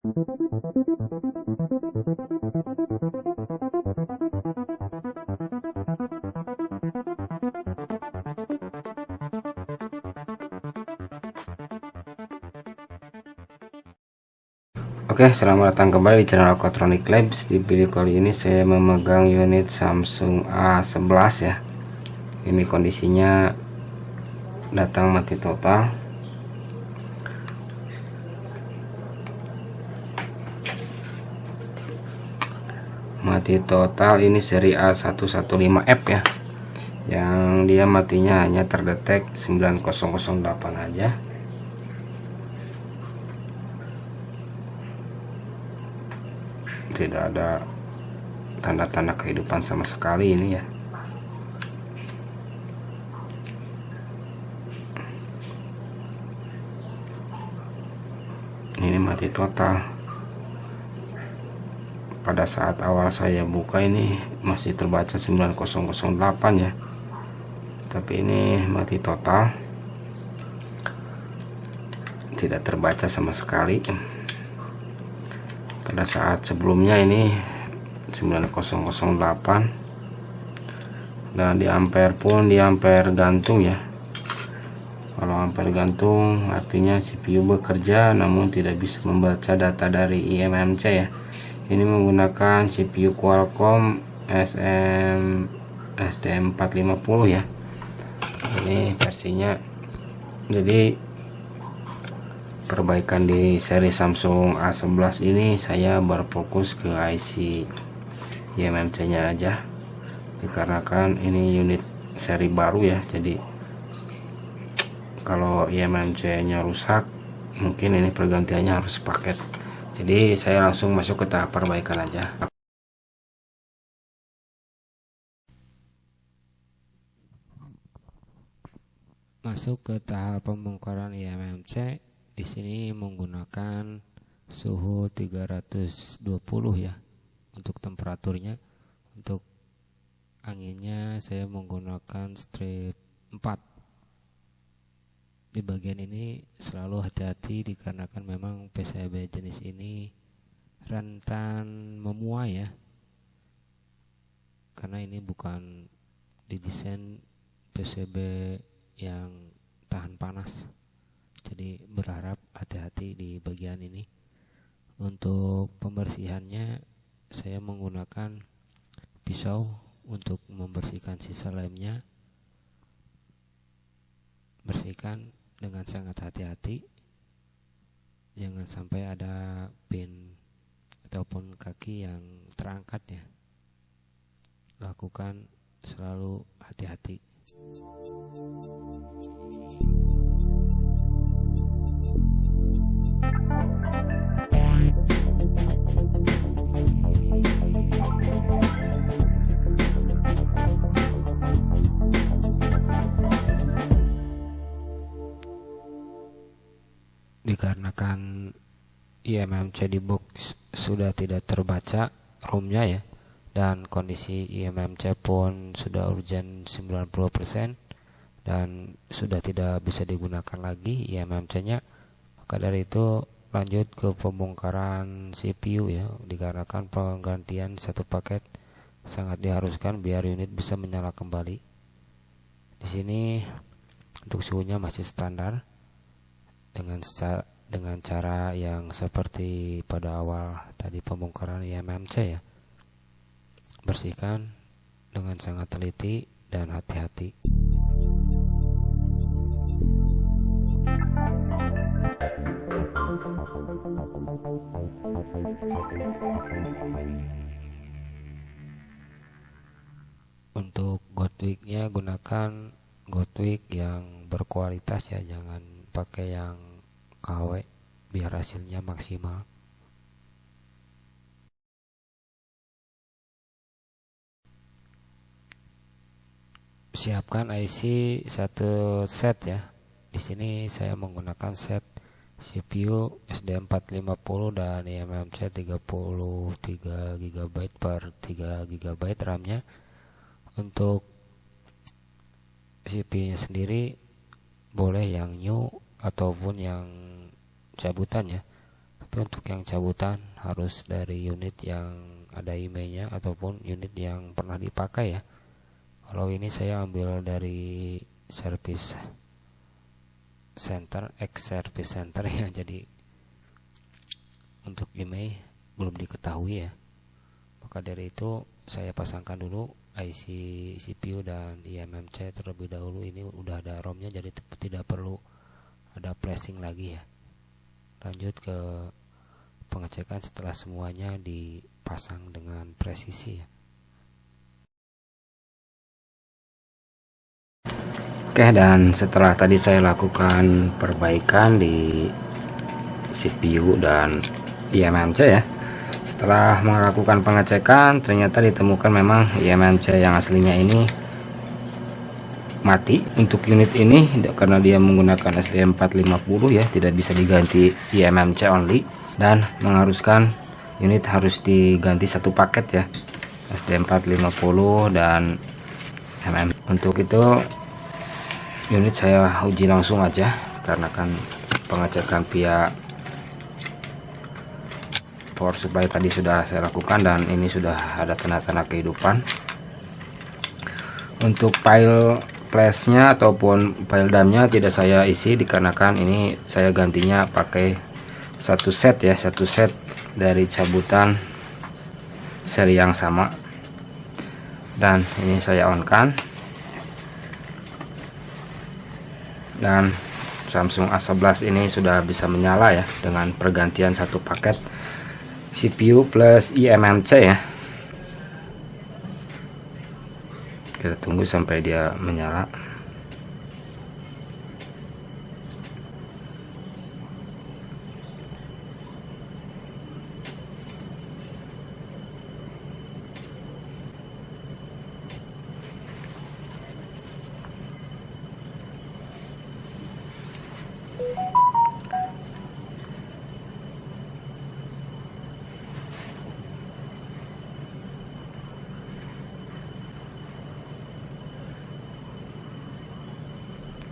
Oke, selamat datang kembali di channel Aquatronic Labs. Di video kali ini saya memegang unit Samsung A11 ya. Ini kondisinya datang mati total. Mati total, ini seri A115F ya. Yang dia matinya hanya terdetek 9008 aja. Tidak ada tanda-tanda kehidupan sama sekali ini ya. Ini mati total. Pada saat awal saya buka ini masih terbaca 9008 ya, tapi ini mati total, tidak terbaca sama sekali. Pada saat sebelumnya ini 9008, dan di ampere pun di ampere gantung ya. Kalau ampere gantung artinya CPU bekerja namun tidak bisa membaca data dari eMMC ya. Ini menggunakan CPU Qualcomm SDM450 ya. Ini versinya. Jadi perbaikan di seri Samsung A11 ini saya berfokus ke IC eMMC nya aja, dikarenakan ini unit seri baru ya. Jadi kalau eMMC nya rusak mungkin ini pergantiannya harus paket. Jadi saya langsung masuk ke tahap perbaikan aja. Masuk ke tahap pembongkaran eMMC. Di sini menggunakan suhu 320 ya untuk temperaturnya. Untuk anginnya saya menggunakan strip 4. Di bagian ini selalu hati-hati dikarenakan memang PCB jenis ini rentan memuai ya, karena ini bukan didesain PCB yang tahan panas. Jadi berharap hati-hati di bagian ini. Untuk pembersihannya saya menggunakan pisau untuk membersihkan sisa lemnya. Bersihkan dengan sangat hati-hati, jangan sampai ada pin ataupun kaki yang terangkat ya. Lakukan selalu hati-hati. Dikarenakan eMMC di box sudah tidak terbaca ROM-nya ya, dan kondisi eMMC pun sudah urgent 90% dan sudah tidak bisa digunakan lagi eMMC-nya, maka dari itu lanjut ke pembongkaran CPU ya, dikarenakan penggantian satu paket sangat diharuskan biar unit bisa menyala kembali. Di sini untuk suhunya masih standar dengan cara yang seperti pada awal tadi pembongkaran eMMC ya. Bersihkan dengan sangat teliti dan hati-hati. Untuk Godwick-nya gunakan Godwick yang berkualitas ya, jangan pakai yang KW biar hasilnya maksimal. Siapkan IC satu set ya. Di sini saya menggunakan set CPU SD450 dan eMMC 33 GB per 3 GB RAM-nya. Untuk CPU-nya sendiri boleh yang new ataupun yang cabutan ya. Tapi untuk yang cabutan harus dari unit yang ada IMEI-nya ataupun unit yang pernah dipakai ya. Kalau ini saya ambil dari service center, service center ya. Jadi untuk IMEI belum diketahui ya. Maka dari itu saya pasangkan dulu IC CPU dan eMMC terlebih dahulu. Ini udah ada ROM-nya, jadi tidak perlu ada flashing lagi ya. Lanjut ke pengecekan setelah semuanya dipasang dengan presisi ya. Oke, dan setelah tadi saya lakukan perbaikan di CPU dan eMMC ya. Setelah melakukan pengecekan, ternyata ditemukan memang eMMC yang aslinya ini mati untuk unit ini karena dia menggunakan SD450 ya, tidak bisa diganti eMMC only, dan mengharuskan unit harus diganti satu paket ya, SD450 dan MM. Untuk itu unit saya uji langsung aja karena kan pengecekan via power supply tadi sudah saya lakukan dan ini sudah ada tanda-tanda kehidupan. Untuk file flashnya ataupun file DAM-nya tidak saya isi dikarenakan ini saya gantinya pakai satu set ya, satu set dari cabutan seri yang sama. Dan ini saya on kan, dan Samsung A11 ini sudah bisa menyala ya dengan pergantian satu paket CPU plus eMMC ya. Kita tunggu sampai dia menyala.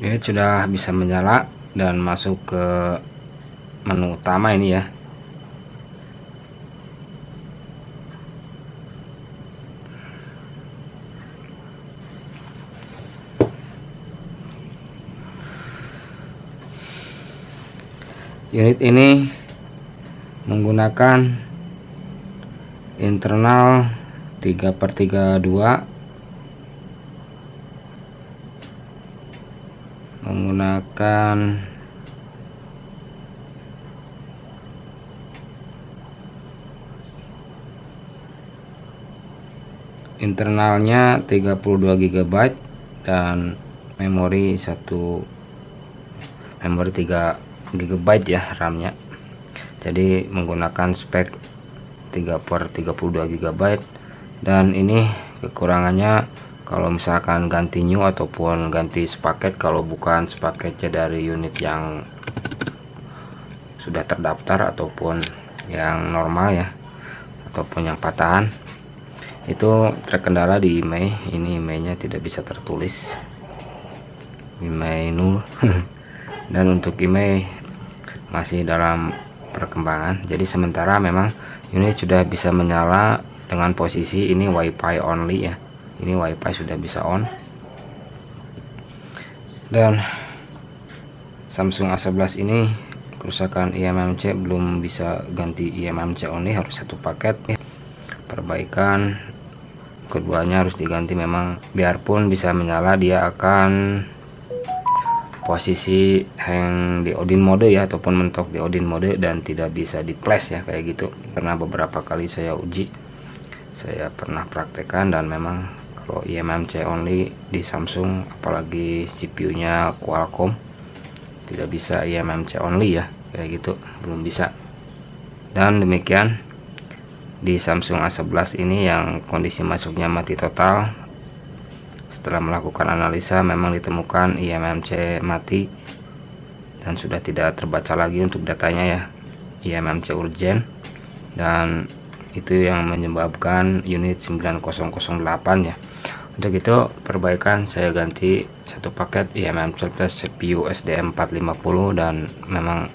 Ini sudah bisa menyala dan masuk ke menu utama ini ya. Unit ini menggunakan internal 3/32, menggunakan internalnya 32 GB dan memori 3 GB ya RAM-nya. Jadi menggunakan spek 3/32 GB, dan ini kekurangannya kalau misalkan ganti new ataupun ganti sepaket, kalau bukan sepaketnya dari unit yang sudah terdaftar ataupun yang normal ya, ataupun yang patahan, itu terkendala di IMEI. Ini IMEI-nya tidak bisa tertulis, IMEI 0 dan untuk IMEI masih dalam perkembangan. Jadi sementara memang unit sudah bisa menyala dengan posisi ini WiFi only ya. Ini WiFi sudah bisa on, dan Samsung A11 ini kerusakan eMMC belum bisa ganti eMMC only, harus satu paket. Perbaikan keduanya harus diganti memang. Biarpun bisa menyala, dia akan posisi hang di Odin mode ya, ataupun mentok di Odin mode dan tidak bisa di flash ya, kayak gitu. Karena beberapa kali saya uji, saya pernah praktekkan, dan memang kalau eMMC only di Samsung, apalagi CPU-nya Qualcomm, tidak bisa eMMC only ya, kayak gitu, belum bisa. Dan demikian di Samsung A11 ini yang kondisi masuknya mati total. Setelah melakukan analisa memang ditemukan eMMC mati dan sudah tidak terbaca lagi untuk datanya ya, eMMC urgent, dan itu yang menyebabkan unit 9008 ya. Untuk itu perbaikan saya ganti satu paket eMMC plus CPU SD450, dan memang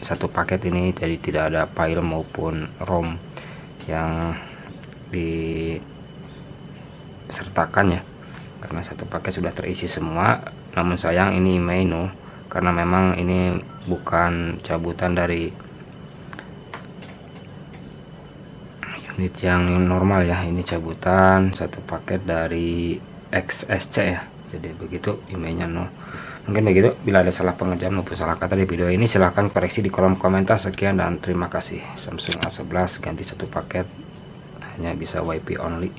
satu paket ini, jadi tidak ada file maupun ROM yang disertakan ya, karena satu paket sudah terisi semua. Namun sayang ini menu, karena memang ini bukan cabutan dari unit yang normal ya, ini cabutan satu paket dari XSC ya. Jadi begitu emailnya Mungkin begitu. Bila ada salah pengerjaan maupun salah kata di video ini, silahkan koreksi di kolom komentar. Sekian dan terima kasih. Samsung A11 ganti satu paket, hanya bisa WiFi only.